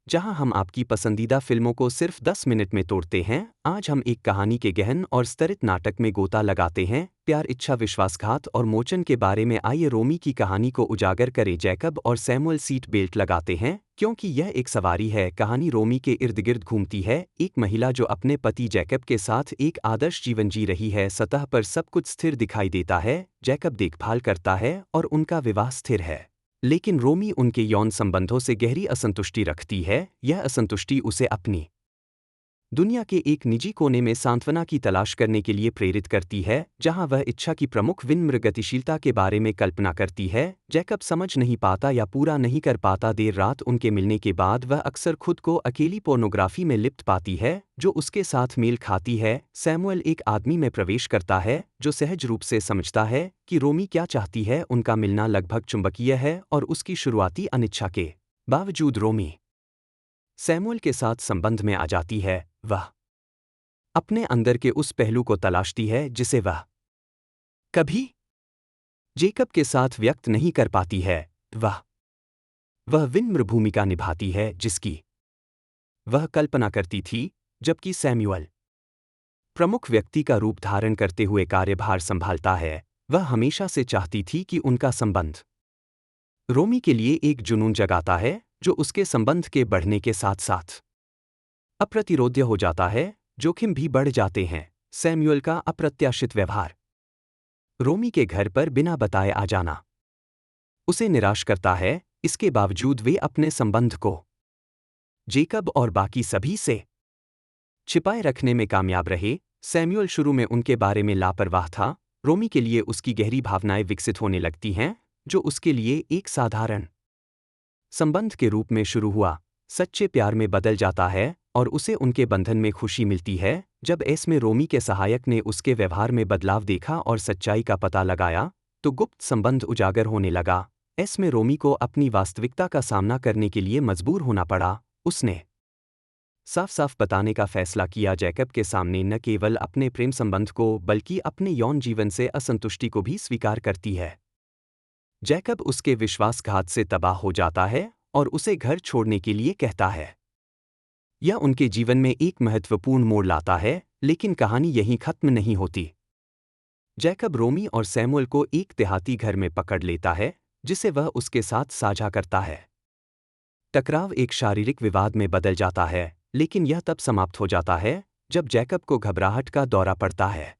जहां हम आपकी पसंदीदा फिल्मों को सिर्फ 10 मिनट में तोड़ते हैं। आज हम एक कहानी के गहन और स्तरित नाटक में गोता लगाते हैं, प्यार, इच्छा, विश्वासघात और मोचन के बारे में। आइए रोमी की कहानी को उजागर करें। जैकब और सैमुअल सीट बेल्ट लगाते हैं क्योंकि यह एक सवारी है। कहानी रोमी के इर्द गिर्द घूमती है, एक महिला जो अपने पति जैकब के साथ एक आदर्श जीवन जी रही है। सतह पर सब कुछ स्थिर दिखाई देता है, जैकब देखभाल करता है और उनका विवाह स्थिर है। लेकिन रोमी उनके यौन संबंधों से गहरी असंतुष्टि रखती है। यह असंतुष्टि उसे अपनी दुनिया के एक निजी कोने में सांत्वना की तलाश करने के लिए प्रेरित करती है, जहां वह इच्छा की प्रमुख विनम्र गतिशीलता के बारे में कल्पना करती है। जैकब समझ नहीं पाता या पूरा नहीं कर पाता। देर रात उनके मिलने के बाद वह अक्सर खुद को अकेली पोर्नोग्राफी में लिप्त पाती है जो उसके साथ मेल खाती है। सैमुअल एक आदमी में प्रवेश करता है जो सहज रूप से समझता है कि रोमी क्या चाहती है। उनका मिलना लगभग चुंबकीय है और उसकी शुरुआती अनिच्छा के बावजूद रोमी सैमुअल के साथ संबंध में आ जाती है। वह अपने अंदर के उस पहलू को तलाशती है जिसे वह कभी जेकब के साथ व्यक्त नहीं कर पाती है। वह विनम्र भूमिका निभाती है जिसकी वह कल्पना करती थी, जबकि सैमुअल प्रमुख व्यक्ति का रूप धारण करते हुए कार्यभार संभालता है। वह हमेशा से चाहती थी कि उनका संबंध रोमी के लिए एक जुनून जगाता है जो उसके संबंध के बढ़ने के साथ साथ अप्रतिरोध्य हो जाता है। जोखिम भी बढ़ जाते हैं। सैमुअल का अप्रत्याशित व्यवहार, रोमी के घर पर बिना बताए आ जाना, उसे निराश करता है। इसके बावजूद वे अपने संबंध को जेकब और बाकी सभी से छिपाए रखने में कामयाब रहे। सैमुअल शुरू में उनके बारे में लापरवाह था। रोमी के लिए उसकी गहरी भावनाएं विकसित होने लगती हैं, जो उसके लिए एक साधारण संबंध के रूप में शुरू हुआ, सच्चे प्यार में बदल जाता है और उसे उनके बंधन में खुशी मिलती है। जब इसमें रोमी के सहायक ने उसके व्यवहार में बदलाव देखा और सच्चाई का पता लगाया, तो गुप्त संबंध उजागर होने लगा। इसमें रोमी को अपनी वास्तविकता का सामना करने के लिए मजबूर होना पड़ा। उसने साफ साफ बताने का फैसला किया, जैकब के सामने न केवल अपने प्रेम संबंध को बल्कि अपने यौन जीवन से असंतुष्टि को भी स्वीकार करती है। जैकब उसके विश्वासघात से तबाह हो जाता है और उसे घर छोड़ने के लिए कहता है। यह उनके जीवन में एक महत्वपूर्ण मोड़ लाता है, लेकिन कहानी यहीं खत्म नहीं होती। जैकब रोमी और सैमुअल को एक देहाती घर में पकड़ लेता है जिसे वह उसके साथ साझा करता है। टकराव एक शारीरिक विवाद में बदल जाता है, लेकिन यह तब समाप्त हो जाता है जब जैकब को घबराहट का दौरा पड़ता है।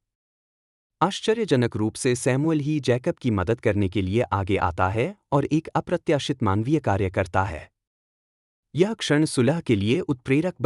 आश्चर्यजनक रूप से सैमुअल ही जैकब की मदद करने के लिए आगे आता है और एक अप्रत्याशित मानवीय कार्य करता है। यह क्षण सुलह के लिए उत्प्रेरक